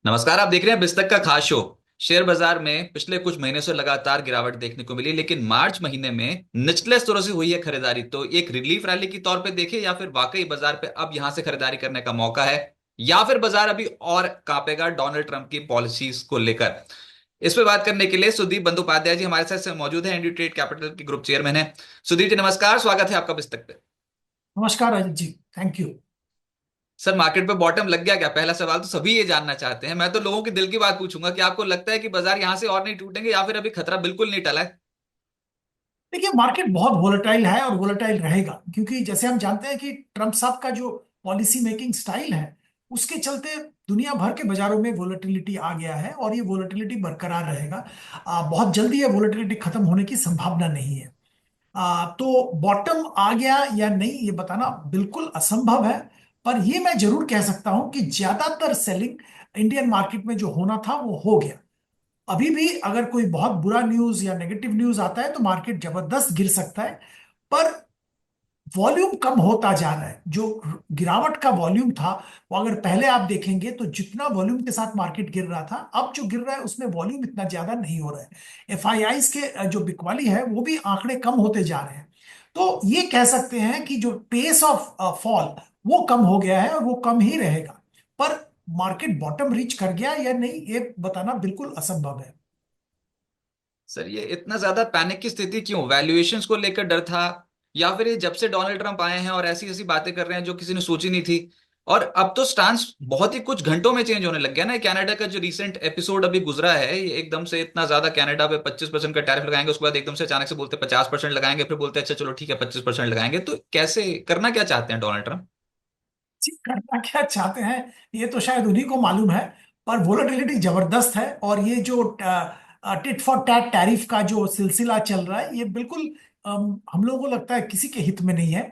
नमस्कार। आप देख रहे हैं बिस्तक का खास शो। शेयर बाजार में पिछले कुछ महीने से लगातार गिरावट देखने को मिली, लेकिन मार्च महीने में निचले स्तरों से हुई है खरीदारी। तो एक रिलीफ रैली की तौर पे देखें, या फिर वाकई बाजार पे अब यहां से खरीदारी करने का मौका है, या फिर बाजार अभी और कांपेगा डोनाल्ड ट्रंप की पॉलिसीज को लेकर। इस पे बात करने के लिए सुदीप बंदोपाध्याय जी हमारे साथ से मौजूद है, इंडिया ट्रेड कैपिटल के ग्रुप चेयरमैन है। सुदीप जी नमस्कार, स्वागत है आपका बिस्तक पे। नमस्कार Ajit ji. Thank you. Sir, market पे बॉटम लग गया क्या? पहला सवाल तो सभी ये जानना चाहते हैं। मैं तो लोगों के दिल की बात पूछूंगा कि आपको लगता है कि बाजार यहां से और नहीं टूटेंगे, या फिर अभी खतरा बिल्कुल नहीं टला है? देखिए, मार्केट बहुत वोलेटाइल है और वोलेटाइल रहेगा, क्योंकि जैसे हम जानते हैं कि ट्रम्प साहब का जो पॉलिसी मेकिंग स्टाइल है, उसके चलते दुनिया भर के बाजारों में वोलेटिलिटी आ गया है और ये वोलेटिलिटी बरकरार रहेगा। बहुत जल्दी ये वोलेटिलिटी खत्म होने की संभावना नहीं है। तो बॉटम आ गया या नहीं ये बताना बिल्कुल असंभव है। पर ये मैं जरूर कह सकता हूं कि ज्यादातर सेलिंग इंडियन मार्केट में जो होना था वो हो गया। अभी भी अगर कोई बहुत बुरा न्यूज या नेगेटिव न्यूज आता है तो मार्केट जबरदस्त गिर सकता है। पर वॉल्यूम कम होता जा रहा है। जो गिरावट का वॉल्यूम था, वो अगर पहले आप देखेंगे तो जितना वॉल्यूम के साथ मार्केट गिर रहा था, अब जो गिर रहा है उसमें वॉल्यूम इतना ज्यादा नहीं हो रहा है। एफआईआईज के जो बिकवाली है वो भी आंकड़े कम होते जा रहे हैं। तो ये कह सकते हैं कि जो पेस ऑफ फॉल वो कम हो गया है और वो कम ही रहेगा। पर मार्केट बॉटम रीच कर गया या नहीं ये बताना बिल्कुल असंभव है। सर, ये इतना ज्यादा पैनिक की स्थिति क्यों? वैल्यूएशंस को लेकर डर था, या फिर ये जब से डोनाल्ड ट्रंप आए हैं और ऐसी ऐसी बातें कर रहे हैं जो किसी ने सोची नहीं थी? और अब तो स्टांस बहुत ही कुछ घंटों में चेंज होने लग गया ना। कनाडा का जो रीसेंट एपिसोड अभी गुजरा है, ये एकदम से इतना ज्यादा कनाडा पे 25% का टैरिफ लगाएंगे, उसके बाद एकदम से अचानक से बोलते 50% लगाएंगे, फिर बोलते अच्छा चलो ठीक है 25% लगाएंगे। तो कैसे करना क्या चाहते हैं डोनाल्ड ट्रंप? जी, करना क्या चाहते हैं ये तो शायद उन्हीं को मालूम है। पर वोलेटिलिटी जबरदस्त है और ये जो टिट फॉर टैट टैरिफ का जो सिलसिला चल रहा है, ये बिल्कुल हम लोगों को लगता है किसी के हित में नहीं है।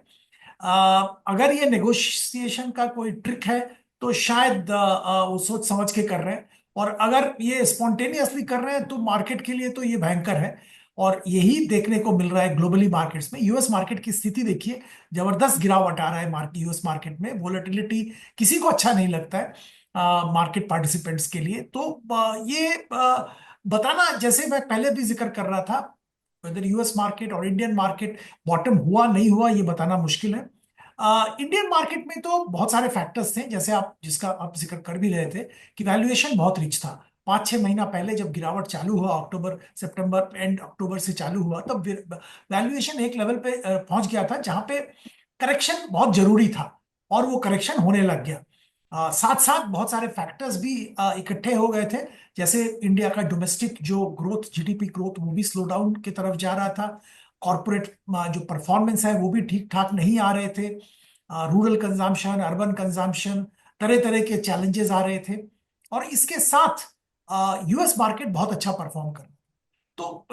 अगर ये नेगोशिएशन का कोई ट्रिक है तो शायद वो सोच समझ के कर रहे हैं। और अगर ये स्पॉन्टेनियसली कर रहे हैं तो मार्केट के लिए तो ये भयंकर है। और यही देखने को मिल रहा है ग्लोबली मार्केट्स में। यूएस मार्केट की स्थिति देखिए, जबरदस्त गिरावट आ रहा है मार्केट। यूएस मार्केट में वोलेटिलिटी किसी को अच्छा नहीं लगता है मार्केट पार्टिसिपेंट्स के लिए। तो ये बताना, जैसे मैं पहले भी जिक्र कर रहा था, वेदर यूएस मार्केट और इंडियन मार्केट बॉटम हुआ नहीं हुआ ये बताना मुश्किल है। इंडियन मार्केट में तो बहुत सारे फैक्टर्स थे, जैसे आप जिसका आप जिक्र कर भी रहे थे कि वैल्यूएशन बहुत रिच था। 5-6 महीना पहले जब गिरावट चालू हुआ, अक्टूबर सितंबर एंड अक्टूबर से चालू हुआ, तब वैल्यूएशन एक लेवल पे पहुंच गया था जहां पे करेक्शन बहुत जरूरी था। और वो करेक्शन होने लग गया। साथ साथ बहुत सारे फैक्टर्स भी इकट्ठे हो गए थे। जैसे इंडिया का डोमेस्टिक जो ग्रोथ, जीडीपी ग्रोथ, वो भी स्लो डाउन की तरफ जा रहा था। कॉरपोरेट जो परफॉर्मेंस है वो भी ठीक ठाक नहीं आ रहे थे। रूरल कंजम्पशन, अर्बन कंजम्पशन, तरह तरह के चैलेंजेस आ रहे थे। और इसके साथ यूएस मार्केट बहुत अच्छा परफॉर्म कर। तो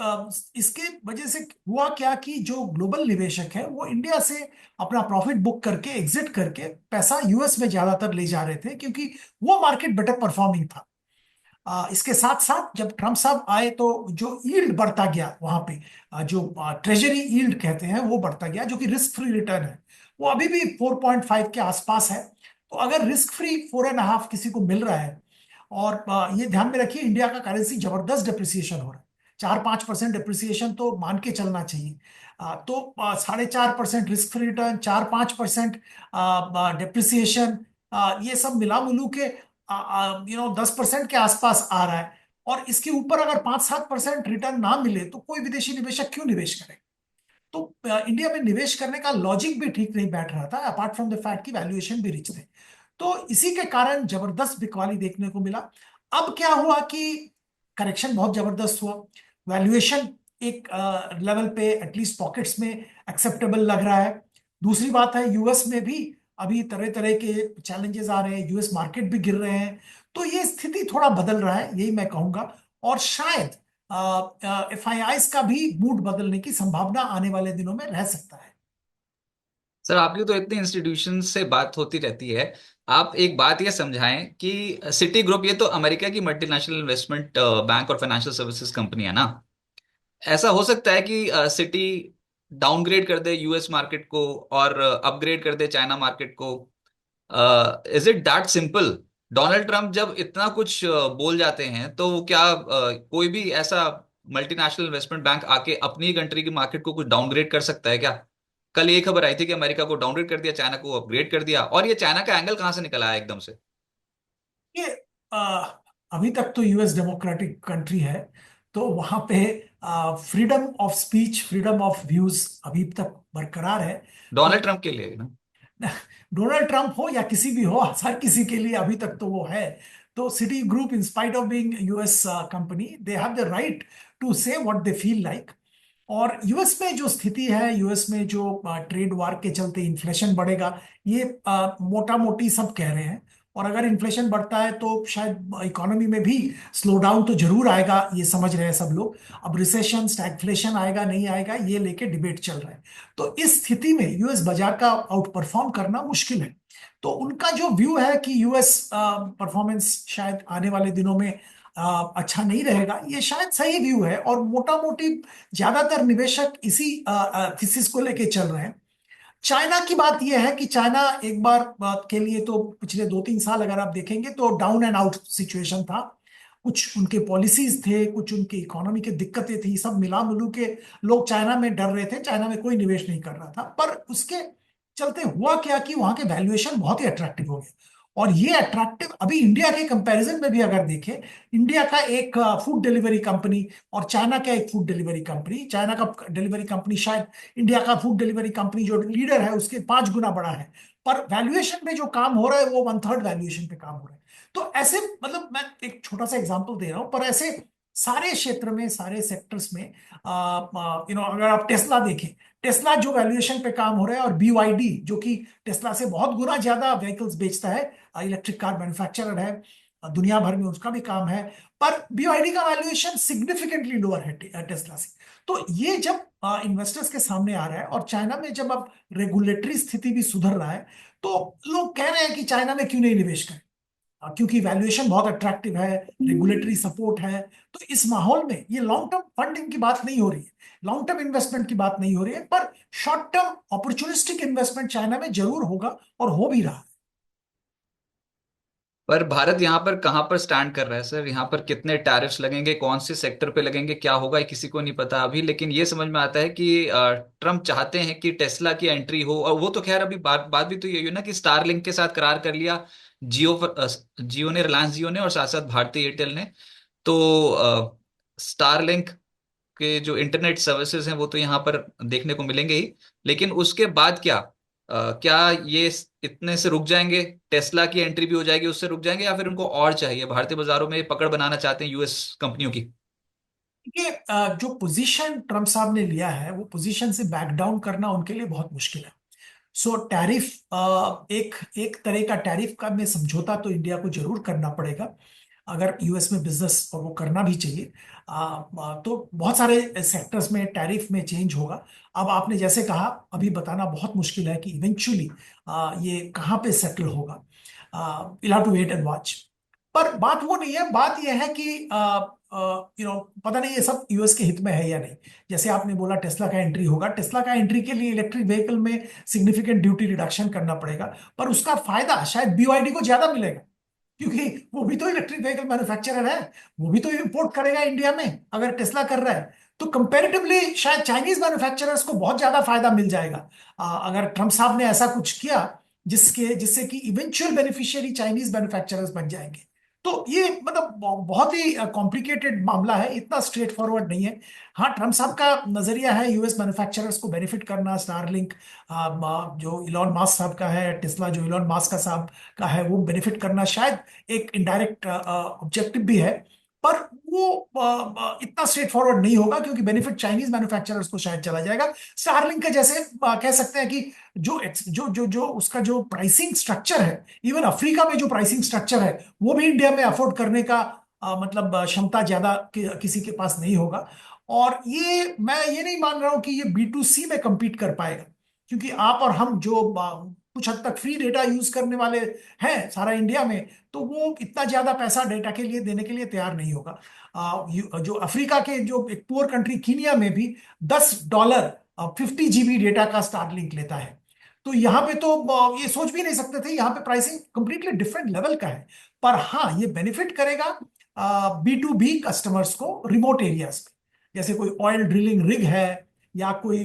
इसके वजह से हुआ क्या कि जो ग्लोबल निवेशक है वो इंडिया से अपना प्रॉफिट बुक करके, एग्जिट करके पैसा यूएस में ज्यादातर ले जा रहे थे, क्योंकि वो मार्केट बेटर परफॉर्मिंग था। इसके साथ साथ जब ट्रम्प साहब आए तो जो यील्ड बढ़ता गया वहां पे, जो ट्रेजरी यील्ड कहते हैं वो बढ़ता गया, जो कि रिस्क फ्री रिटर्न है। वो अभी भी 4.5 के आसपास है। तो अगर रिस्क फ्री 4.5 किसी को मिल रहा है, और ये ध्यान में रखिए इंडिया का करेंसी जबरदस्त डिप्रिसिएशन हो रहा है। 4-5% डिप्रिसिएशन तो मान के चलना चाहिए। तो 4.5% रिस्क फ्री रिटर्न, 4-5% डिप्रिसिएशन, ये सब मिला मिलू के 10% के आसपास आ रहा है। और इसके ऊपर अगर 5-7% रिटर्न ना मिले तो कोई विदेशी निवेशक क्यों निवेश करे? तो इंडिया में निवेश करने का लॉजिक भी ठीक नहीं बैठ रहा था, अपार्ट फ्रॉम द फैक्ट कि वैल्यूएशन भी रिच थे। तो इसी के कारण जबरदस्त बिकवाली देखने को मिला। अब क्या हुआ कि करेक्शन बहुत जबरदस्त हुआ। वैल्यूएशन एक लेवल पे एटलीस्ट पॉकेट्स में एक्सेप्टेबल लग रहा है। दूसरी बात है, यूएस में भी अभी तरह तरह के चैलेंजेस आ रहे हैं, यूएस मार्केट भी गिर रहे हैं। तो ये स्थिति थोड़ा बदल रहा है, यही मैं कहूंगा। और शायद एफआईआईस का भी मूड बदलने की संभावना आने वाले दिनों में रह सकता है। सर, आपकी तो इतने इंस्टीट्यूशन से बात होती रहती है। आप एक बात ये समझाएं कि सिटी ग्रुप ये तो अमेरिका की मल्टीनेशनल इन्वेस्टमेंट बैंक और फाइनेंशियल सर्विसेज कंपनी है ना। ऐसा हो सकता है कि सिटी डाउनग्रेड कर दे यूएस मार्केट को और अपग्रेड कर दे चाइना मार्केट को? Is it that simple? Donald Trump जब इतना कुछ बोल जाते हैं तो क्या कोई भी ऐसा मल्टीनेशनल इन्वेस्टमेंट बैंक आके अपनी कंट्री की मार्केट को कुछ डाउनग्रेड कर सकता है क्या? कल ये खबर आई थी कि अमेरिका को डाउनग्रेड कर दिया, चाइना को अपग्रेड कर दिया, और ये चाइना का एंगल कहाँ से निकला है एकदम से? ये अभी तक तो यूएस डेमोक्रेटिक कंट्री है, तो वहां पे freedom of speech, freedom of views अभी तक बरकरार है। तो डोनाल्ड ट्रंप के लिए ना। डोनाल्ड ट्रंप हो या किसी भी हो, हर किसी के लिए अभी तक तो वो है। तो Citigroup, in spite of being US company, they have the right to say what they feel like. और यूएस में जो स्थिति है, यूएस में जो ट्रेड वार के चलते इन्फ्लेशन बढ़ेगा, ये मोटा मोटी सब कह रहे हैं। और अगर इन्फ्लेशन बढ़ता है तो शायद इकोनॉमी में भी स्लो डाउन तो जरूर आएगा, ये समझ रहे हैं सब लोग। अब रिसेशन, स्टैगफ्लेशन आएगा नहीं आएगा, ये लेके डिबेट चल रहा है। तो इस स्थिति में यूएस बाजार का आउट परफॉर्म करना मुश्किल है। तो उनका जो व्यू है कि यूएस परफॉर्मेंस शायद आने वाले दिनों में अच्छा नहीं रहेगा, ये शायद सही व्यू है। और मोटा मोटी ज्यादातर निवेशक इसी थीसिस को लेके चल रहे हैं। चाइना की बात यह है कि चाइना एक बार बात के लिए तो पिछले 2-3 साल अगर आप देखेंगे तो डाउन एंड आउट सिचुएशन था। कुछ उनके पॉलिसीज थे, कुछ उनके इकोनॉमी की दिक्कतें थी, सब मिला मिलू के लोग चाइना में डर रहे थे, चाइना में कोई निवेश नहीं कर रहा था। पर उसके चलते हुआ क्या कि वहां के वैल्यूएशन बहुत ही अट्रैक्टिव हो गए। और ये अट्रैक्टिव अभी इंडिया के कंपैरिजन में भी अगर देखें, इंडिया का एक फूड डिलीवरी कंपनी और चाइना का एक फूड डिलीवरी कंपनी, चाइना का डिलीवरी कंपनी शायद इंडिया का फूड डिलीवरी कंपनी जो लीडर है उसके 5 गुना बड़ा है। पर वैल्यूएशन में जो काम हो रहा है वो 1/3 वैल्यूएशन पे काम हो रहा है। तो ऐसे, मतलब मैं एक छोटा सा एग्जांपल दे रहा हूं, पर ऐसे सारे क्षेत्र में, सारे सेक्टर्स में अगर आप टेस्ला देखें, टेस्ला जो वैल्यूएशन पे काम हो रहा है, और BYD जो कि टेस्ला से बहुत गुना ज्यादा व्हीकल्स बेचता है, इलेक्ट्रिक कार मैन्युफैक्चरर है, दुनिया भर में उसका भी काम है। पर BYD का वैल्यूएशन सिग्निफिकेंटली लोअर है टेस्ला से। तो ये जब इन्वेस्टर्स के सामने आ रहा है, और चाइना में जब अब रेगुलेटरी स्थिति भी सुधर रहा है, तो लोग कह रहे हैं कि चाइना में क्यों नहीं निवेश करें। क्योंकि वैल्यूएशन बहुत अट्रैक्टिव है, रेगुलेटरी सपोर्ट है। तो इस माहौल में ये लॉन्ग टर्म फंडिंग की बात नहीं हो रही है, लॉन्ग टर्म इन्वेस्टमेंट की बात नहीं हो रही है, पर short term opportunistic investment China में जरूर होगा, और हो भी रहा है। पर भारत यहाँ पर कहाँ पर स्टैंड कर रहा है सर? यहाँ पर कितने टैरिफ्स लगेंगे, कौन से सेक्टर पे लगेंगे, क्या होगा, ये किसी को नहीं पता अभी। लेकिन ये समझ में आता है कि ट्रम्प चाहते हैं कि टेस्ला की एंट्री हो। और वो तो खैर अभी बात बात भी तो यही है ना कि स्टारलिंक के साथ करार कर लिया जियो जियो ने, रिलायंस जियो ने, और साथ साथ भारतीय एयरटेल ने। तो स्टारलिंक के जो इंटरनेट सर्विसेज हैं वो तो यहाँ पर देखने को मिलेंगे ही। लेकिन उसके बाद क्या? क्या ये इतने से रुक जाएंगे? टेस्ला की एंट्री भी हो जाएगी, उससे रुक जाएंगे, या फिर उनको और चाहिए? भारतीय बाजारों में पकड़ बनाना चाहते हैं यूएस कंपनियों की? देखिए, जो पोजीशन ट्रम्प साहब ने लिया है, वो पोजीशन से बैक डाउन करना उनके लिए बहुत मुश्किल है। सो टैरिफ, एक एक तरह का टैरिफ का में समझौता तो इंडिया को जरूर करना पड़ेगा अगर यूएस में बिजनेस, और वो करना भी चाहिए। तो बहुत सारे सेक्टर्स में टैरिफ में चेंज होगा। अब आपने जैसे कहा, अभी बताना बहुत मुश्किल है कि इवेंचुअली ये कहाँ पे सेटल होगा। Will have to wait and watch. पर बात वो नहीं है, बात यह है कि पता नहीं ये सब यूएस के हित में है या नहीं। जैसे आपने बोला टेस्ला का एंट्री होगा, टेस्ला का एंट्री के लिए इलेक्ट्रिक व्हीकल में सिग्निफिकेंट ड्यूटी रिडक्शन करना पड़ेगा। पर उसका फायदा शायद BYD को ज्यादा मिलेगा, क्योंकि वो भी तो इलेक्ट्रिक व्हीकल मैन्युफैक्चरर है, वो भी तो इंपोर्ट करेगा इंडिया में अगर टेस्ला कर रहा है। तो कंपैरेटिवली शायद चाइनीज मैन्युफैक्चरर्स को बहुत ज्यादा फायदा मिल जाएगा अगर ट्रम्प साहब ने ऐसा कुछ किया, जिससे कि इवेंचुअल बेनिफिशियरी चाइनीज मैन्युफैक्चरर्स बन जाएंगे। तो ये मतलब बहुत ही कॉम्प्लिकेटेड मामला है, इतना स्ट्रेट फॉरवर्ड नहीं है। हाँ, ट्रम्प साहब का नजरिया है यूएस मैन्युफैक्चरर्स को बेनिफिट करना। स्टारलिंक जो इलॉन मास्क साहब का है, टेस्ला जो इलॉन मास्क का साहब का है, वो बेनिफिट करना शायद एक इनडायरेक्ट ऑब्जेक्टिव भी है। पर वो इतना स्ट्रेट फॉरवर्ड नहीं होगा, क्योंकि बेनिफिट चाइनीज मैन्युफैक्चरर्स को शायद चला जाएगा। स्टारलिंक का जैसे कह सकते हैं कि जो उसका जो प्राइसिंग स्ट्रक्चर है, इवन अफ्रीका में जो प्राइसिंग स्ट्रक्चर है, वो भी इंडिया में अफोर्ड करने का मतलब क्षमता ज्यादा किसी के पास नहीं होगा। और ये मैं ये नहीं मान रहा हूं कि ये B2C में compete कर पाएगा, क्योंकि आप और हम जो कुछ हद तक फ्री डेटा यूज करने वाले हैं सारा इंडिया में, तो वो इतना ज्यादा पैसा डेटा के लिए देने के लिए तैयार नहीं होगा। जो अफ्रीका के जो एक पुअर कंट्री कीनिया में भी $10 50 GB डेटा का स्टारलिंक लेता है। तो यहाँ पे तो ये सोच भी नहीं सकते थे, यहाँ पे प्राइसिंग कंप्लीटली डिफरेंट लेवल का है। पर हाँ, ये बेनिफिट करेगा B2B कस्टमर्स को रिमोट एरियाज में, जैसे कोई ऑयल ड्रिलिंग रिग है, या कोई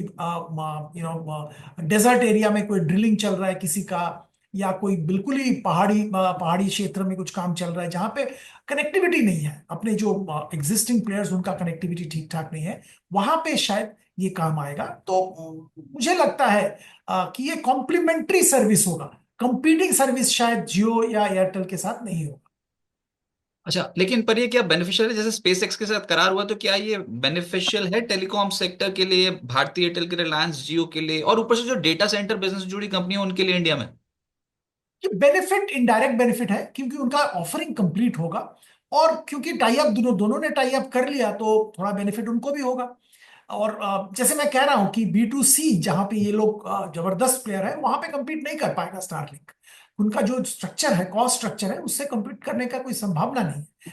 डेजर्ट एरिया में कोई ड्रिलिंग चल रहा है किसी का, या कोई बिल्कुल ही पहाड़ी क्षेत्र में कुछ काम चल रहा है जहां पे कनेक्टिविटी नहीं है, अपने जो एग्जिस्टिंग प्लेयर्स उनका कनेक्टिविटी ठीक ठाक नहीं है, वहां पे शायद ये काम आएगा। तो मुझे लगता है कि ये कॉम्प्लीमेंट्री सर्विस होगा, कंपीटिंग सर्विस शायद जियो या एयरटेल के साथ नहीं होगा। अच्छा, लेकिन पर ये क्या बेनिफिशियल है? जैसे स्पेस एक्स के साथ करार हुआ, तो क्या ये बेनिफिशियल है टेलीकॉम सेक्टर के लिए, भारतीय एयरटेल के, रिलायंस जियो के लिए, और ऊपर से जो डेटा सेंटर बिजनेस से जुड़ी कंपनी है उनके लिए इंडिया में? ये बेनिफिट इनडायरेक्ट बेनिफिट है, क्योंकि उनका ऑफरिंग कंप्लीट होगा, और क्योंकि टाई अप दोनों दोनों ने टाई अप कर लिया, तो थोड़ा बेनिफिट उनको भी होगा। और जैसे मैं कह रहा हूं कि B2C जहां पे ये लोग जबरदस्त प्लेयर है, वहां पे compete नहीं कर पाएगा स्टारलिंक। उनका जो स्ट्रक्चर है, कॉस्ट स्ट्रक्चर है, उससे compete करने का कोई संभावना नहीं है।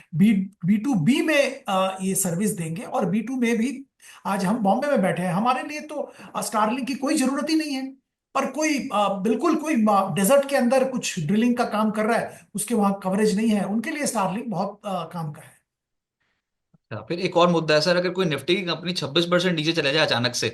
B2B में ये सर्विस देंगे, और B2 में भी आज हम बॉम्बे में बैठे हैं, हमारे लिए तो स्टारलिंक की कोई जरूरत ही नहीं है। पर कोई बिल्कुल कोई डेजर्ट के अंदर कुछ ड्रिलिंग का काम कर रहा है, उसके वहां कवरेज नहीं है, उनके लिए स्टारलिंक बहुत काम का है। अच्छा, फिर एक और मुद्दा है सर, अगर कोई निफ्टी की कंपनी 26% नीचे चले जाए अचानक से,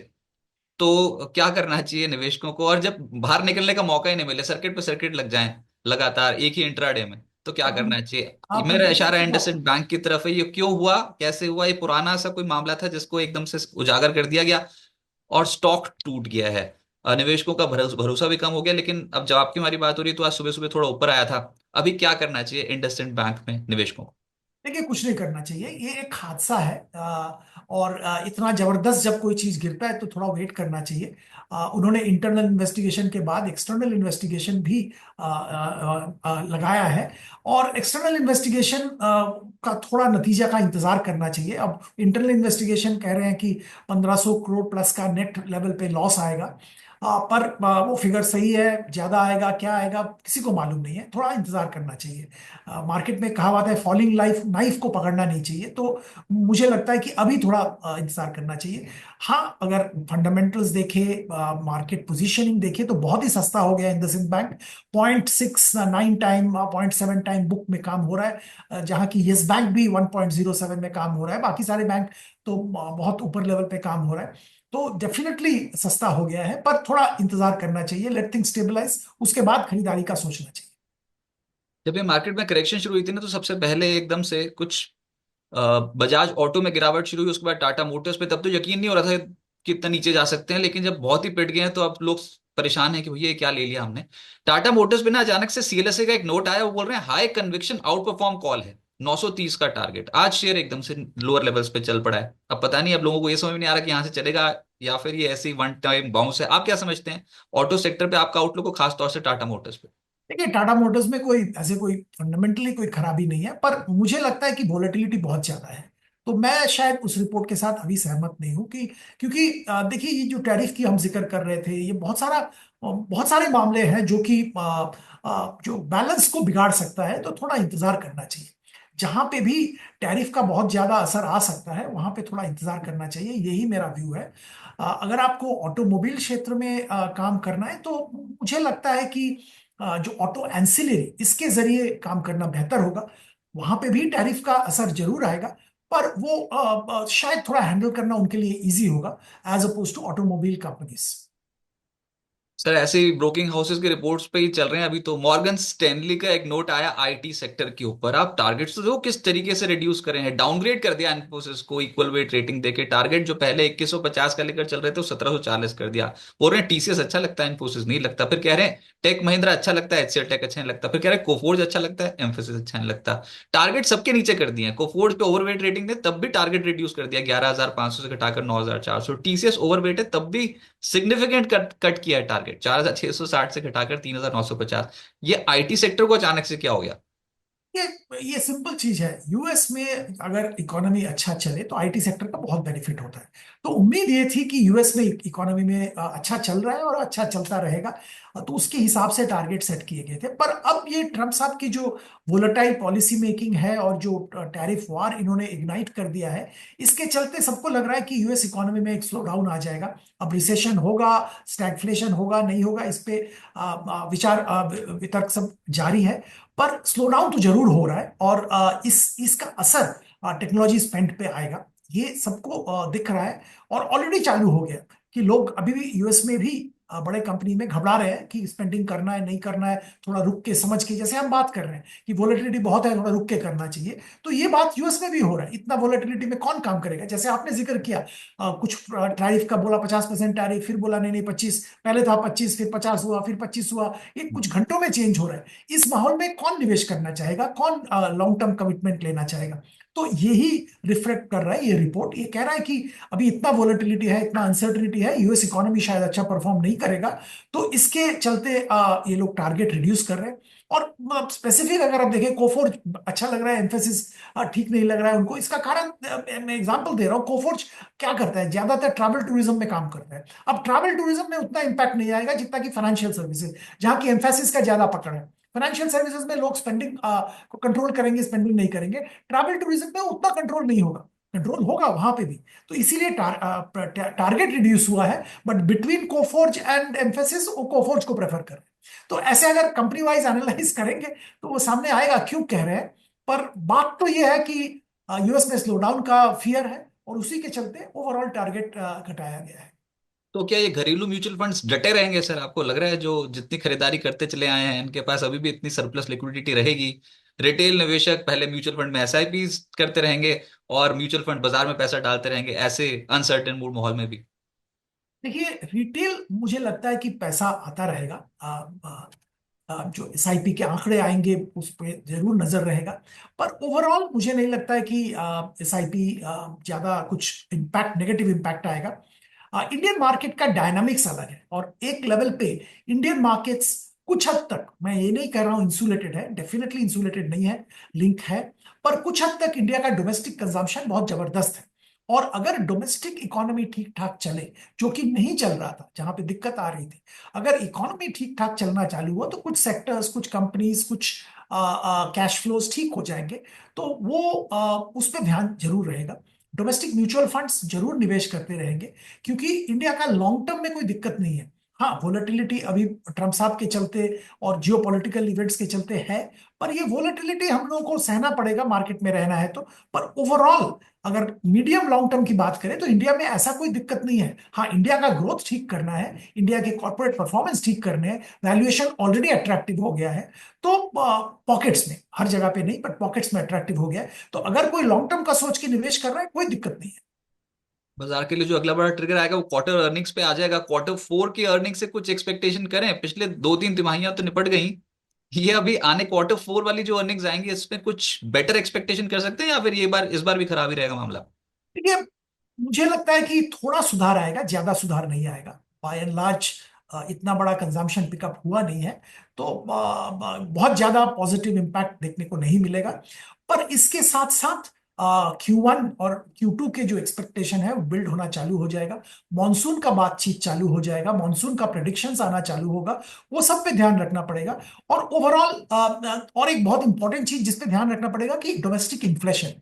तो क्या करना चाहिए निवेशकों को? और जब बाहर निकलने का मौका ही नहीं मिले, सर्किट पे सर्किट लग जाए लगातार एक ही इंट्राडे में, तो क्या आप करना चाहिए? आप मेरा मुझे इशारा इंडसइंड बैंक की तरफ है। ये क्यों हुआ, कैसे हुआ? ये पुराना सा कोई मामला था जिसको एकदम से उजागर कर दिया गया और स्टॉक टूट गया है। निवेशकों का भरोसा भी कम हो गया। लेकिन अब जब आपकी हमारी बात हो रही है, तो आज सुबह सुबह थोड़ा ऊपर आया था। अभी क्या करना चाहिए इंडसइंड बैंक में निवेशकों को? देखिए, कुछ नहीं करना चाहिए, ये एक हादसा है। और इतना जबरदस्त जब कोई चीज गिरता है तो थोड़ा वेट करना चाहिए। उन्होंने इंटरनल इन्वेस्टिगेशन के बाद एक्सटर्नल इन्वेस्टिगेशन भी लगाया है, और एक्सटर्नल इन्वेस्टिगेशन का थोड़ा नतीजा का इंतजार करना चाहिए। अब इंटरनल इन्वेस्टिगेशन कह रहे हैं कि 1500 करोड़ प्लस का नेट लेवल पे लॉस आएगा। पर वो फिगर सही है, ज्यादा आएगा, क्या आएगा, किसी को मालूम नहीं है, थोड़ा इंतजार करना चाहिए। मार्केट में कहावत है, फॉलिंग लाइफ नाइफ को पकड़ना नहीं चाहिए, तो मुझे लगता है कि अभी थोड़ा इंतजार करना चाहिए। हाँ, अगर फंडामेंटल्स देखे, मार्केट पोजीशनिंग देखे, तो बहुत ही सस्ता हो गया IndusInd bank. 0.69 time, 0.7 time book में काम हो रहा है, जहाँ की यस बैंक भी 1.07 में काम हो रहा है, बाकी सारे बैंक तो बहुत ऊपर लेवल पे काम हो रहा है। तो डेफिनेटली सस्ता हो गया है, पर थोड़ा इंतजार करना चाहिए, लेट थिंग स्टेबलाइज, उसके बाद खरीदारी का सोचना चाहिए। जब ये मार्केट में करेक्शन शुरू हुई थी ना, तो सबसे पहले एकदम से कुछ बजाज ऑटो में गिरावट शुरू हुई, उसके बाद टाटा मोटर्स पे। तब तो यकीन नहीं हो रहा था कि इतना नीचे जा सकते हैं, लेकिन जब बहुत ही पिट गए हैं, तो अब लोग परेशान है कि भैया ये क्या ले लिया हमने। टाटा मोटर्स पे ना अचानक से CLSA का एक नोट आया, वो बोल रहे हैं high conviction out perform call है, 930 का टारगेट। आज शेयर एकदम से लोअर लेवल्स पे चल पड़ा है। अब पता नहीं, अब लोगों को ये समझ में नहीं आ रहा कि यहाँ से चलेगा या फिर ये ऐसी वन टाइम बाउंस है। आप क्या समझते हैं ऑटो सेक्टर पे आपका आउटलुक हो, खासतौर से टाटा मोटर्स पे? देखिए, टाटा मोटर्स में कोई ऐसे कोई फंडामेंटली कोई खराबी नहीं है, पर मुझे लगता है कि वोलेटिलिटी बहुत ज्यादा है। तो मैं शायद उस रिपोर्ट के साथ अभी सहमत नहीं हूँ कि, क्योंकि देखिए, ये जो टैरिफ की हम जिक्र कर रहे थे, ये बहुत सारे मामले हैं जो कि जो बैलेंस को बिगाड़ सकता है, तो थोड़ा इंतजार करना चाहिए। जहां पे भी टैरिफ का बहुत ज्यादा असर आ सकता है, वहां पे थोड़ा इंतजार करना चाहिए, यही मेरा व्यू है। अगर आपको ऑटोमोबाइल क्षेत्र में काम करना है, तो मुझे लगता है कि जो ऑटो एंसिलरी, इसके जरिए काम करना बेहतर होगा। वहां पे भी टैरिफ का असर जरूर आएगा, पर वो शायद थोड़ा हैंडल करना उनके लिए इजी होगा, as opposed to automobile companies. Sir, ऐसे ही ब्रोकिंग हाउसेस की रिपोर्ट्स पे ही चल रहे हैं अभी। तो मॉर्गन स्टैनली का एक नोट आया IT सेक्टर के ऊपर। आप टारगेट्स तो देखो किस तरीके से रिड्यूस करे हैं, डाउनग्रेड कर दिया इन्फोसिस को इक्वल वेट रेटिंग देके। टारगेट जो पहले 2150 का लेकर चल रहे थे, वो 1740 कर दिया। बोल रहे हैं TCS अच्छा लगता है, इन्फोसिस नहीं लगता। फिर कह रहे हैं टेक महिंद्रा अच्छा लगता है, HCL टेक अच्छा नहीं लगता। फिर कह रहे हैं कोफोर्ज अच्छा लगता है, एम्फोसिस अच्छा नहीं लगता। टारगेट सबके नीचे कर दिए हैं। कोफोर्ज पे ओवरवेट रेटिंग ने तब भी टारगेट रिड्यूस कर दिया, 11500 से घटाकर 9400। TCS ओवरवेट है तब भी सिग्निफिकेंट कट कट किया है टारगेट, 4660 से घटाकर 3950। ये IT सेक्टर को अचानक से क्या हो गया? ये ये सिंपल चीज है, यूएस में अगर इकोनॉमी अच्छा चले तो आईटी सेक्टर का बहुत बेनिफिट होता है। तो उम्मीद ये थी कि यूएस में इकोनॉमी में अच्छा चल रहा है और अच्छा चलता रहेगा। तो उसके हिसाब से टारगेट सेट किए गए थे। पर अब ये ट्रम्प साहब की जो वोलेटाइल पॉलिसी मेकिंग है और जो टैरिफ वार इन्होंने इग्नाइट कर दिया है, इसके चलते सबको लग रहा है कि यूएस इकोनॉमी में एक स्लो डाउन आ जाएगा। अब रिसेशन होगा, स्टैगफ्लेशन होगा, नहीं होगा, इस पे विचार वितर्क सब जारी है। पर स्लो डाउन तो जरूर हो रहा है, और इसका असर टेक्नोलॉजी स्पेंड पे आएगा, ये सबको दिख रहा है। और ऑलरेडी चालू हो गया कि लोग अभी भी यूएस में भी बड़े कंपनी में घबरा रहे हैं कि स्पेंडिंग करना है नहीं करना है, थोड़ा रुक के समझ के, जैसे हम बात कर रहे हैं कि वोलेटिलिटी बहुत है, थोड़ा रुक के करना चाहिए। तो ये बात यूएस में भी हो रहा है। इतना वोलेटिलिटी में कौन काम करेगा? जैसे आपने जिक्र किया, कुछ टैरिफ का बोला 50% टैरिफ, फिर बोला नहीं नहीं 25, पहले था 25, फिर 50 हुआ, फिर 25 हुआ। ये कुछ घंटों में चेंज हो रहा है। इस माहौल में कौन निवेश करना चाहेगा, कौन लॉन्ग टर्म कमिटमेंट लेना चाहेगा? तो यही रिफ्लेक्ट कर रहा है ये रिपोर्ट। ये कह रहा है कि अभी इतना वोलेटिलिटी है, इतना अनसर्टिनिटी है, यूएस इकोनॉमी शायद अच्छा परफॉर्म नहीं करेगा। तो इसके चलते ये लोग टारगेट रिड्यूस कर रहे हैं। और स्पेसिफिक अगर आप देखें, कोफोर्ज अच्छा लग रहा है, एम्फेसिस ठीक नहीं लग रहा है उनको। इसका कारण मैं एग्जांपल दे रहा हूँ। कोफोर्ज क्या करता है, ज्यादातर ट्रैवल टूरिज्म में काम करता है। अब ट्रैवल टूरिज्म में उतना इंपैक्ट नहीं आएगा जितना कि फाइनेंशियल सर्विसेज, जहां की एम्फेसिस का ज्यादा पकड़ है। फाइनेंशियल सर्विसेज में लोग स्पेंडिंग को कंट्रोल करेंगे, स्पेंडिंग नहीं करेंगे। ट्रैवल टूरिज्म में उतना कंट्रोल नहीं होगा, कंट्रोल होगा वहां पे भी। तो इसीलिए टारगेट रिड्यूस हुआ है। But between Coforge and emphasis, वो कोफोर्ज को प्रेफर कर रहे हैं। तो ऐसे अगर कंपनी वाइज एनालाइज करेंगे तो वो सामने आएगा क्यों कह रहे हैं। पर बात तो ये है कि यूएस में स्लो डाउन का फियर है, और उसी के चलते ओवरऑल टारगेट घटाया गया है। तो क्या ये घरेलू म्यूचुअल फंड्स डटे रहेंगे सर? आपको लग रहा है जो जितनी खरीदारी करते चले आए हैं इनके पास अभी भी इतनी सरप्लस लिक्विडिटी रहेगी? रिटेल निवेशक पहले म्यूचुअल फंड में एसआईपी करते रहेंगे और म्यूचुअल फंड बाजार में पैसा डालते रहेंगे ऐसे अनसर्टेन मूड माहौल में भी? देखिए, रिटेल मुझे लगता है कि पैसा आता रहेगा। जो एसआईपी के आंकड़े आएंगे उस पर जरूर नजर रहेगा। पर ओवरऑल मुझे नहीं लगता है कि एसआईपी ज्यादा कुछ इम्पैक्ट, नेगेटिव इम्पैक्ट आएगा। इंडियन मार्केट का डायनामिक्स अलग है, और एक लेवल पे इंडियन मार्केट्स कुछ हद तक, मैं ये नहीं कह रहा हूं इंसुलेटेड है, डेफिनेटली इंसुलेटेड नहीं है, लिंक है। पर कुछ हद तक इंडिया का डोमेस्टिक कंजम्पशन बहुत जबरदस्त है। और अगर डोमेस्टिक इकोनॉमी ठीक ठाक चले, जो कि नहीं चल रहा था, जहां पे दिक्कत आ रही थी, अगर इकोनॉमी ठीक ठाक चलना चालू हुआ तो कुछ सेक्टर्स, कुछ कंपनीज, कुछ कैश फ्लोज ठीक हो जाएंगे। तो वो उस पर ध्यान जरूर रहेगा। डोमेस्टिक म्यूचुअल फंड्स जरूर निवेश करते रहेंगे, क्योंकि इंडिया का लॉन्ग टर्म में कोई दिक्कत नहीं है। हाँ, वोलेटिलिटी अभी ट्रम्प साहब के चलते और जियोपॉलिटिकल इवेंट्स के चलते है। पर ये वोलेटिलिटी हम लोगों को सहना पड़ेगा, मार्केट में रहना है तो। पर ओवरऑल अगर मीडियम लॉन्ग टर्म की बात करें तो इंडिया में ऐसा कोई दिक्कत नहीं है। हाँ, इंडिया का ग्रोथ ठीक करना है, इंडिया के कॉर्पोरेट परफॉर्मेंस ठीक करने हैं, वैल्यूएशन ऑलरेडी अट्रैक्टिव हो गया है। तो पॉकेट्स में, हर जगह पे नहीं बट पॉकेट्स में अट्रैक्टिव हो गया है। तो अगर कोई लॉन्ग टर्म का सोच के निवेश कर रहा है, कोई दिक्कत नहीं है। बाजार के लिए जो अगला बड़ा ट्रिगर आएगा वो क्वार्टर अर्निंग्स पे आ जाएगा। क्वार्टर फोर की अर्निंग से कुछ एक्सपेक्टेशन करें? पिछले दो तीन तिमाहियां तो निपट गई, ये अभी आने क्वार्टर फोर वाली जो अर्निंग्स आएंगी इसमें कुछ बेटर एक्सपेक्टेशन कर सकते हैं, या फिर ये बार इस बार भी खराब ही रहेगा मामला? देखिए, मुझे लगता है कि थोड़ा सुधार आएगा, ज्यादा सुधार नहीं आएगा। बाय एंड लार्ज इतना बड़ा कंजम्पशन पिकअप हुआ नहीं है। तो बहुत ज्यादा पॉजिटिव इम्पैक्ट देखने को नहीं मिलेगा। पर इसके साथ साथ Q1 और Q2 के जो एक्सपेक्टेशन है वो बिल्ड होना चालू हो जाएगा। मॉनसून का बातचीत चालू हो जाएगा, मॉनसून का प्रेडिक्शंस आना चालू होगा। वो सब पे ध्यान रखना पड़ेगा। और ओवरऑल और एक बहुत इंपॉर्टेंट चीज जिस पे ध्यान रखना पड़ेगा कि डोमेस्टिक इन्फ्लेशन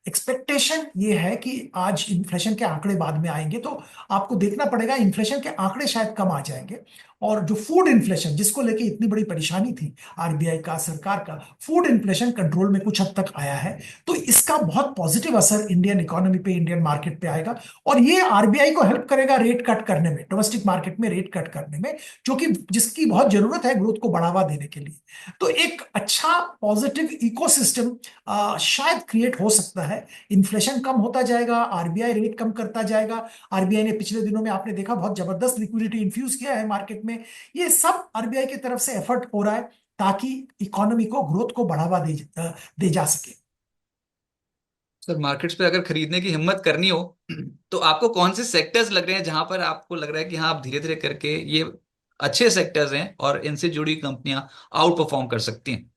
एक्सपेक्टेशन ये है कि आज इन्फ्लेशन के आंकड़े बाद में आएंगे, तो आपको देखना पड़ेगा इन्फ्लेशन के आंकड़े शायद कम आ जाएंगे। और जो फूड इन्फ्लेशन, जिसको लेके इतनी बड़ी परेशानी थी आरबीआई का, सरकार का, फूड इन्फ्लेशन कंट्रोल में कुछ हद तक आया है। तो इसका बहुत पॉजिटिव असर इंडियन इकोनॉमी पे, इंडियन मार्केट पे आएगा। और ये आरबीआई को हेल्प करेगा रेट कट करने में, डोमेस्टिक मार्केट में रेट कट करने में, जो कि जिसकी बहुत जरूरत है ग्रोथ को बढ़ावा देने के लिए। तो एक अच्छा पॉजिटिव इकोसिस्टम शायद क्रिएट हो सकता है। इन्फ्लेशन कम होता जाएगा, आरबीआई रेट कम करता जाएगा। आरबीआई ने पिछले दिनों में आपने देखा बहुत जबरदस्त लिक्विडिटी इन्फ्यूज किया है मार्केट में। ये सब आरबीआई की तरफ से एफर्ट हो रहा है ताकि इकोनॉमी को, ग्रोथ को बढ़ावा दे जा सके। सर मार्केट्स पे अगर खरीदने की हिम्मत करनी हो तो आपको कौन से सेक्टर्स लग रहे हैं जहां पर आपको लग रहा है कि हाँ आप धीरे धीरे करके ये अच्छे सेक्टर्स हैं और इनसे जुड़ी कंपनियां आउट परफॉर्म कर सकती हैं?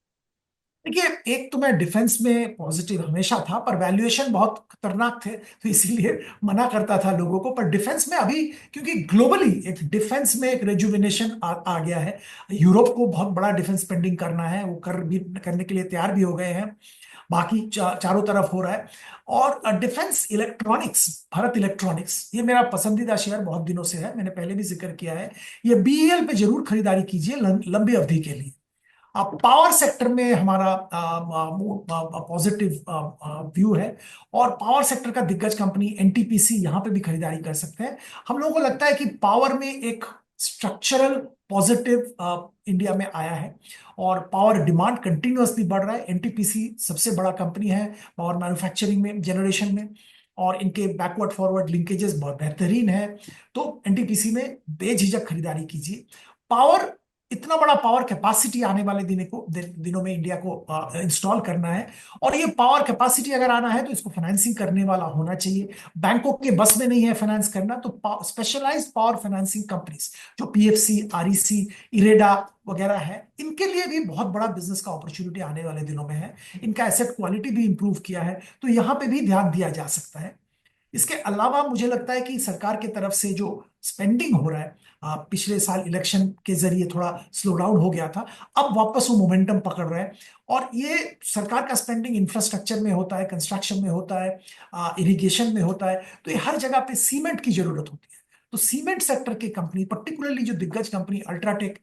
देखिए, एक तो मैं डिफेंस में पॉजिटिव हमेशा था, पर वैल्यूएशन बहुत खतरनाक थे तो इसीलिए मना करता था लोगों को। पर डिफेंस में अभी, क्योंकि ग्लोबली एक डिफेंस में एक रेजुविनेशन आ गया है। यूरोप को बहुत बड़ा डिफेंस स्पेंडिंग करना है, वो करने के लिए तैयार भी हो गए हैं। बाकी चारों तरफ हो रहा है। और डिफेंस इलेक्ट्रॉनिक्स, भारत इलेक्ट्रॉनिक्स, ये मेरा पसंदीदा शेयर बहुत दिनों से है, मैंने पहले भी जिक्र किया है। ये बीईएल पे जरूर खरीदारी कीजिए लंबी अवधि के लिए। अब पावर सेक्टर में हमारा पॉजिटिव व्यू है। और पावर सेक्टर का दिग्गज कंपनी एनटीपीसी, यहां पे भी खरीदारी कर सकते हैं। हम लोगों को लगता है कि पावर में एक स्ट्रक्चरल पॉजिटिव इंडिया में आया है, और पावर डिमांड कंटिन्यूअसली बढ़ रहा है। एनटीपीसी सबसे बड़ा कंपनी है पावर मैन्युफैक्चरिंग में, जनरेशन में, और इनके बैकवर्ड फॉरवर्ड लिंकेजेस बहुत बेहतरीन है। तो एनटीपीसी में बेझिझक खरीदारी कीजिए। पावर, इतना बड़ा पावर कैपेसिटी आने वाले दिनों में इंडिया को इंस्टॉल करना है। और ये पावर कैपेसिटी अगर आना है तो इसको फाइनेंसिंग करने वाला होना चाहिए। बैंकों के बस में नहीं है फाइनेंस करना, तो स्पेशलाइज्ड पावर फाइनेंसिंग कंपनीज, जो पीएफसी, आरईसी, इरेडा वगैरह है, इनके लिए भी बहुत बड़ा बिजनेस का अपॉर्चुनिटी आने वाले दिनों में है। इनका एसेट क्वालिटी भी इंप्रूव किया है, तो यहाँ पे भी ध्यान दिया जा सकता है। इसके अलावा मुझे लगता है कि सरकार की तरफ से जो स्पेंडिंग हो रहा है, पिछले साल इलेक्शन के जरिए थोड़ा स्लो डाउन हो गया था, अब वापस वो मोमेंटम पकड़ रहा है। और ये सरकार का स्पेंडिंग इंफ्रास्ट्रक्चर में होता है, कंस्ट्रक्शन में होता है, इरिगेशन में होता है। तो ये हर जगह पे सीमेंट की जरूरत होती है। तो सीमेंट सेक्टर की कंपनी, पर्टिकुलरली जो दिग्गज कंपनी अल्ट्राटेक,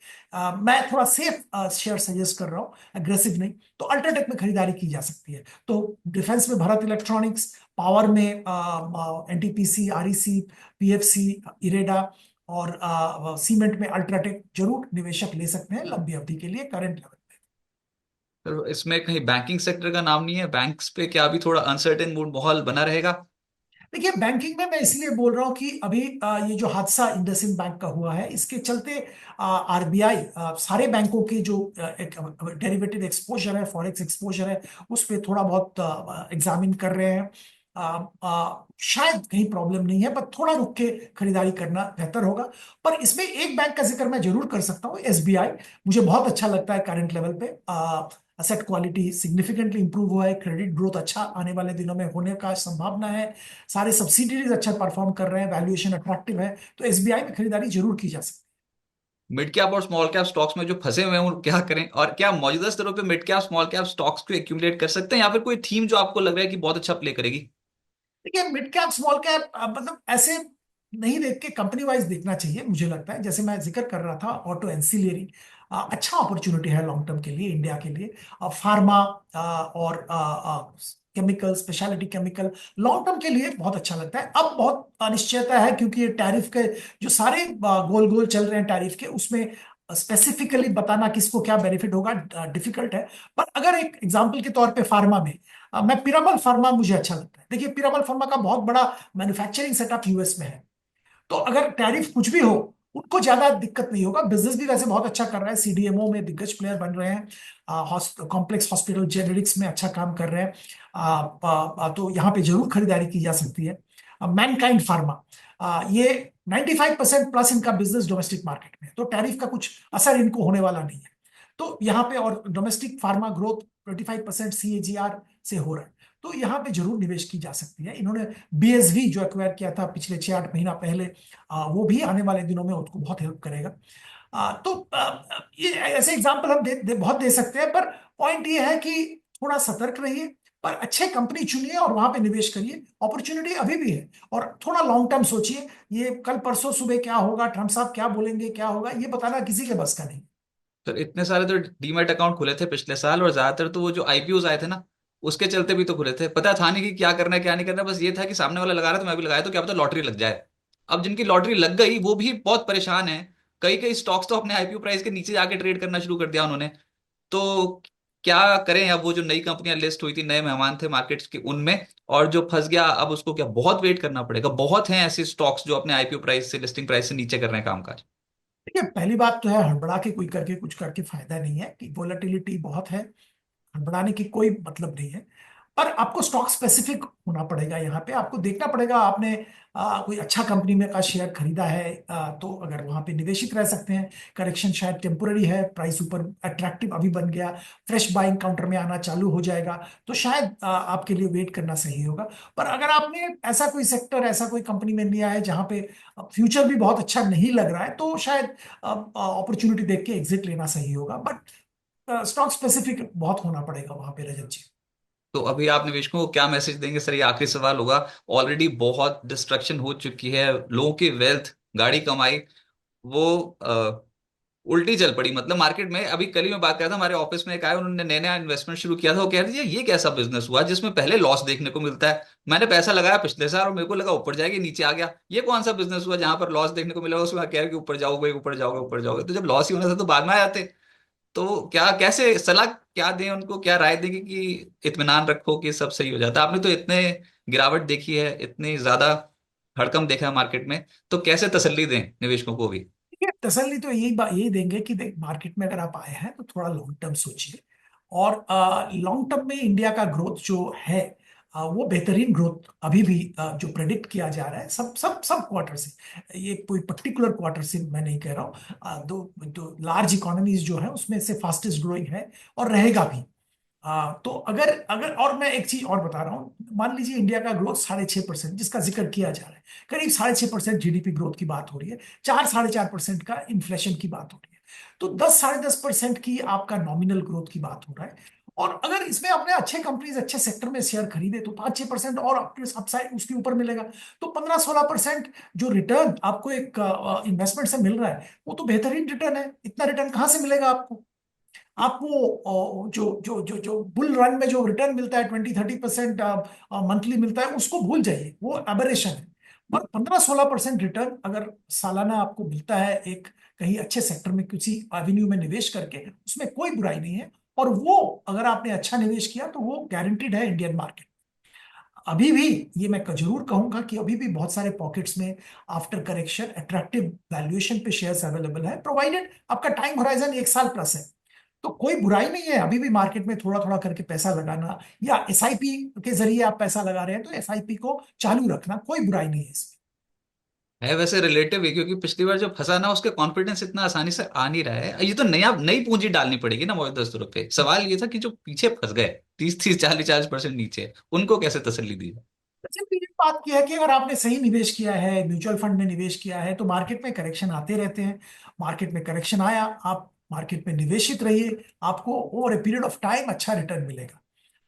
मैं थोड़ा सेफ शेयर सजेस्ट कर रहा हूँ, एग्रेसिव नहीं, तो अल्ट्राटेक में खरीदारी की जा सकती है। तो डिफेंस में भारत इलेक्ट्रॉनिक्स, पावर में एनटीपीसी, आरईसी, पीएफसी, इरेडा, और सीमेंट में अल्ट्राटेक, जरूर निवेशक ले सकते हैं लंबी अवधि के लिए करंट लेवल। तो इसमें कहीं बैंकिंग सेक्टर का नाम नहीं है? बैंक्स पे क्या अभी थोड़ा अनसर्टेन मूड माहौल बना रहेगा? देखिए, बैंकिंग में मैं इसलिए बोल रहा हूँ कि अभी ये जो हादसा इंडसइंड बैंक का हुआ है, इसके चलते आरबीआई सारे बैंकों के जो डेरिवेटिव एक्सपोजर है, फॉरेक्स एक्सपोजर है, उस पर थोड़ा बहुत एग्जामिन कर रहे हैं। शायद कहीं प्रॉब्लम नहीं है, पर थोड़ा रुक के खरीदारी करना बेहतर होगा। पर इसमें एक बैंक का जिक्र मैं जरूर कर सकता हूँ, एसबीआई। मुझे बहुत अच्छा लगता है करंट लेवल पे। असेट क्वालिटी सिग्निफिकेंटली इंप्रूव हुआ है, क्रेडिट ग्रोथ अच्छा आने वाले दिनों में होने का संभावना है, सारे सब्सिडीज अच्छा परफॉर्म कर रहे हैं, वैल्यूएशन अट्रैक्टिव है। तो एसबीआई में खरीदारी जरूर की जा सकती मिड कैप और स्मॉल कैप स्टॉक्स में जो फंसे हुए हैं वो क्या करें, और क्या मौजूदा स्तरों पे mid cap small cap stocks को एक्यूमुलेट कर सकते हैं, या फिर कोई थीम जो आपको लग रहा है कि बहुत अच्छा प्ले करेगी? है। देखिए, मिड कैप स्मॉल कैप मतलब ऐसे नहीं देख के कंपनी वाइज देखना चाहिए, मुझे लगता है। जैसे मैं जिक्र कर रहा था, ऑटो एंसिलियरी अच्छा अपॉर्चुनिटी है लॉन्ग टर्म के लिए, इंडिया के लिए। फार्मा और chemical, speciality chemical, long term के लिए बहुत अच्छा लगता है। अब बहुत अनिश्चयता है, क्योंकि ये टैरिफ के जो सारे गोल गोल चल रहे हैं टैरिफ के, उसमें स्पेसिफिकली बताना किसको क्या बेनिफिट होगा डिफिकल्ट है। पर अगर एक एग्जांपल के तौर पे फार्मा में, मैं पिरामल फार्मा मुझे अच्छा लगता है। देखिए, पिरामल फार्मा का बहुत बड़ा मैन्युफैक्चरिंग सेटअप यूएस में है। तो अगर टैरिफ कुछ भी हो, उनको ज्यादा दिक्कत नहीं होगा। बिजनेस भी वैसे बहुत अच्छा कर रहा है, सीडीएमओ में दिग्गज प्लेयर बन रहे हैं, कॉम्प्लेक्स हॉस्पिटल जेनेरिक्स में अच्छा काम कर रहे हैं। तो यहाँ पे जरूर खरीदारी की जा सकती है। मैनकाइंड फार्मा, ये 95% प्लस इनका बिजनेस डोमेस्टिक मार्केट में है, तो टैरिफ का कुछ असर इनको होने वाला नहीं है। तो यहाँ पे, और डोमेस्टिक फार्मा ग्रोथ 25% सीएजीआर से हो रहा है, तो यहाँ पे जरूर निवेश की जा सकती है। इन्होंने बीएसवी जो एक्वायर किया था पिछले 6-8 महीना पहले, वो भी आने वाले दिनों में उसको बहुत हेल्प करेगा। ये ऐसे एग्जांपल हम बहुत दे सकते हैं, पर पॉइंट ये है कि थोड़ा सतर्क रहिए, पर अच्छे कंपनी चुनिए और वहां पे निवेश करिए। अपॉर्चुनिटी अभी भी है, और थोड़ा लॉन्ग टर्म सोचिए। ये कल परसों सुबह क्या होगा, ट्रम्प साहब क्या बोलेंगे, क्या होगा, ये बताना किसी के बस का नहीं। सर इतने सारे तो डीमैट अकाउंट खुले थे पिछले साल, और ज्यादातर तो वो जो आईपीओ आए थे ना, उसके चलते भी तो खुले थे। पता था नहीं कि क्या करना है क्या नहीं करना है, बस ये था कि सामने वाला लगा रहा था मैं भी लगाया, तो क्या पता लॉटरी लग जाए। अब जिनकी लॉटरी लग गई वो भी बहुत परेशान है। कई कई स्टॉक्स तो अपने आईपीओ प्राइस के नीचे जाके ट्रेड करना शुरू कर दिया उन्होंने। तो क्या करें? अब वो जो नई कंपनियां लिस्ट हुई थी, नए मेहमान थे मार्केट्स के उनमें, और जो फंस गया अब उसको क्या बहुत वेट करना पड़ेगा? बहुत हैं ऐसे स्टॉक्स जो अपने आईपीओ प्राइस से, लिस्टिंग प्राइस से नीचे कर रहे हैं कामकाज। देखिए, पहली बात तो है, हड़बड़ा के कोई करके कुछ करके फायदा नहीं है, कि वोलेटिलिटी बहुत है, हड़बड़ाने की कोई मतलब नहीं है। पर आपको स्टॉक स्पेसिफिक होना पड़ेगा। यहाँ पे आपको देखना पड़ेगा, आपने कोई अच्छा कंपनी में का शेयर खरीदा है, तो अगर वहां पे निवेशित रह सकते हैं। करेक्शन शायद टेम्पोररी है, प्राइस ऊपर अट्रैक्टिव अभी बन गया, फ्रेश बाइंग काउंटर में आना चालू हो जाएगा, तो शायद आपके लिए वेट करना सही होगा। पर अगर आपने ऐसा कोई सेक्टर, ऐसा कोई कंपनी में लिया है जहां पे फ्यूचर भी बहुत अच्छा नहीं लग रहा है, तो शायद अपॉर्चुनिटी देख के एग्जिट लेना सही होगा। बट स्टॉक स्पेसिफिक बहुत होना पड़ेगा वहां पे, रजत जी। तो अभी आप निवेशकों को क्या मैसेज देंगे सर? ये आखिरी सवाल होगा। ऑलरेडी बहुत डिस्ट्रक्शन हो चुकी है, लोगों की वेल्थ, गाड़ी कमाई, वो उल्टी चल पड़ी। मतलब मार्केट में अभी कल ही मैं बात कर रहा था, हमारे ऑफिस में एक आया, उन्होंने नया नया इन्वेस्टमेंट शुरू किया था। वो कह रहे थे ये कैसा बिजनेस हुआ जिसमें पहले लॉस देखने को मिलता है? मैंने पैसा लगाया पिछले साल और मेरे को लगा ऊपर जाएगी, नीचे आ गया। ये कौन सा बिजनेस हुआ जहां पर लॉस देखने को मिला? उसमें कह रहे कि ऊपर जाओगे, ऊपर जाओगे, ऊपर जाओगे। तो जब लॉस ही होना था तो बाद में आ जाते। तो क्या, कैसे सलाह क्या दें उनको, क्या राय देंगे कि इत्मीनान रखो कि सब सही हो जाता है? आपने तो इतने गिरावट देखी है, इतनी ज्यादा हड़कंप देखा है मार्केट में, तो कैसे तसल्ली दें निवेशकों को भी? ठीक है, तसल्ली तो यही देंगे कि देख, मार्केट में अगर आप आए हैं तो थोड़ा लॉन्ग टर्म सोचिए। और लॉन्ग टर्म में इंडिया का ग्रोथ जो है, वो बेहतरीन ग्रोथ अभी भी जो प्रेडिक्ट किया जा रहा है, सब सब सब क्वार्टर से, ये कोई पर्टिकुलर क्वार्टर से मैं नहीं कह रहा हूँ, दो दो लार्ज इकोनॉमीज जो है उसमें से फास्टेस्ट ग्रोइंग है और रहेगा भी। तो अगर अगर और मैं एक चीज और बता रहा हूँ, मान लीजिए इंडिया का ग्रोथ 6.5%, जिसका जिक्र किया जा रहा है, करीब 6.5% जीडीपी ग्रोथ की बात हो रही है, 4-4.5% का इन्फ्लेशन की बात हो रही है, तो 10-10.5% की आपका नॉमिनल ग्रोथ की बात हो रहा है। और अगर इसमें अपने अच्छे कंपनीज, अच्छे सेक्टर में शेयर खरीदे तो 5-6% और आपके अपसाइड उसके ऊपर मिलेगा। तो 15-16% जो रिटर्न आपको एक इन्वेस्टमेंट से मिल रहा है, वो तो बेहतरीन रिटर्न है। इतना रिटर्न कहाँ से मिलेगा आपको? आपको जो जो जो जो बुल रन में जो रिटर्न मिलता है 20-30% मंथली मिलता है, उसको भूल जाइए, वो एबरेशन है। पर 15-16% रिटर्न अगर सालाना आपको मिलता है एक कहीं अच्छे सेक्टर में किसी एवेन्यू में निवेश करके, उसमें कोई बुराई नहीं है। और वो अगर आपने अच्छा निवेश किया तो वो गारंटीड है इंडियन मार्केट। अभी भी ये मैं जरूर कहूंगा कि अभी भी बहुत सारे पॉकेट्स में आफ्टर करेक्शन अट्रैक्टिव वैल्यूएशन पे शेयर्स अवेलेबल है, प्रोवाइडेड आपका टाइम होराइजन 1 साल प्लस है। तो कोई बुराई नहीं है अभी भी मार्केट में थोड़ा थोड़ा करके पैसा लगाना, या एसआईपी के जरिए आप पैसा लगा रहे हैं तो एसआईपी को चालू रखना, कोई बुराई नहीं है इसमें। है वैसे रिलेटिव है, क्योंकि पिछली बार जो फंसा ना, उसके कॉन्फिडेंस इतना आसानी से आ नहीं रहा है। ये तो नया नई पूंजी डालनी पड़ेगी ना मोहित दोस्तों पे। सवाल ये था कि जो पीछे फंस गए, 30-30, 40-40% नीचे, उनको कैसे तसल्ली दी जाए? सिर्फ ये बात की है कि अगर आपने सही निवेश किया है, म्यूचुअल फंड में निवेश किया है, तो मार्केट में करेक्शन आते रहते हैं। मार्केट में करेक्शन आया, आप मार्केट में निवेशित रहिए, आपको over a period of time अच्छा रिटर्न मिलेगा।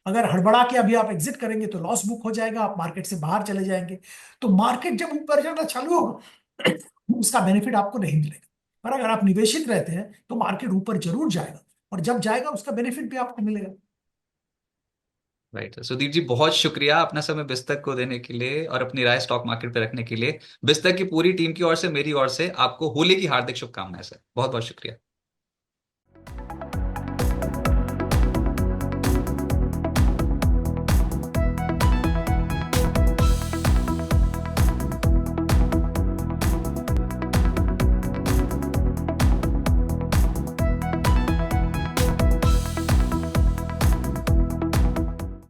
अगर हड़बड़ा के अभी आप एग्जिट करेंगे तो लॉस बुक हो जाएगा, आप मार्केट से बाहर चले जाएंगे। तो मार्केट जब ऊपर जाना चालू होगा उसका बेनिफिट आपको नहीं मिलेगा। पर अगर आप निवेशित रहते हैं तो मार्केट ऊपर जरूर जाएगा, और जब जाएगा उसका बेनिफिट भी आपको मिलेगा। राइट, सुदीप जी, बहुत शुक्रिया अपना समय बिस्तक को देने के लिए और अपनी राय स्टॉक मार्केट पे रखने के लिए। बिस्तक की पूरी टीम की ओर से, मेरी ओर से आपको होली की हार्दिक शुभकामनाएं सर। बहुत बहुत शुक्रिया।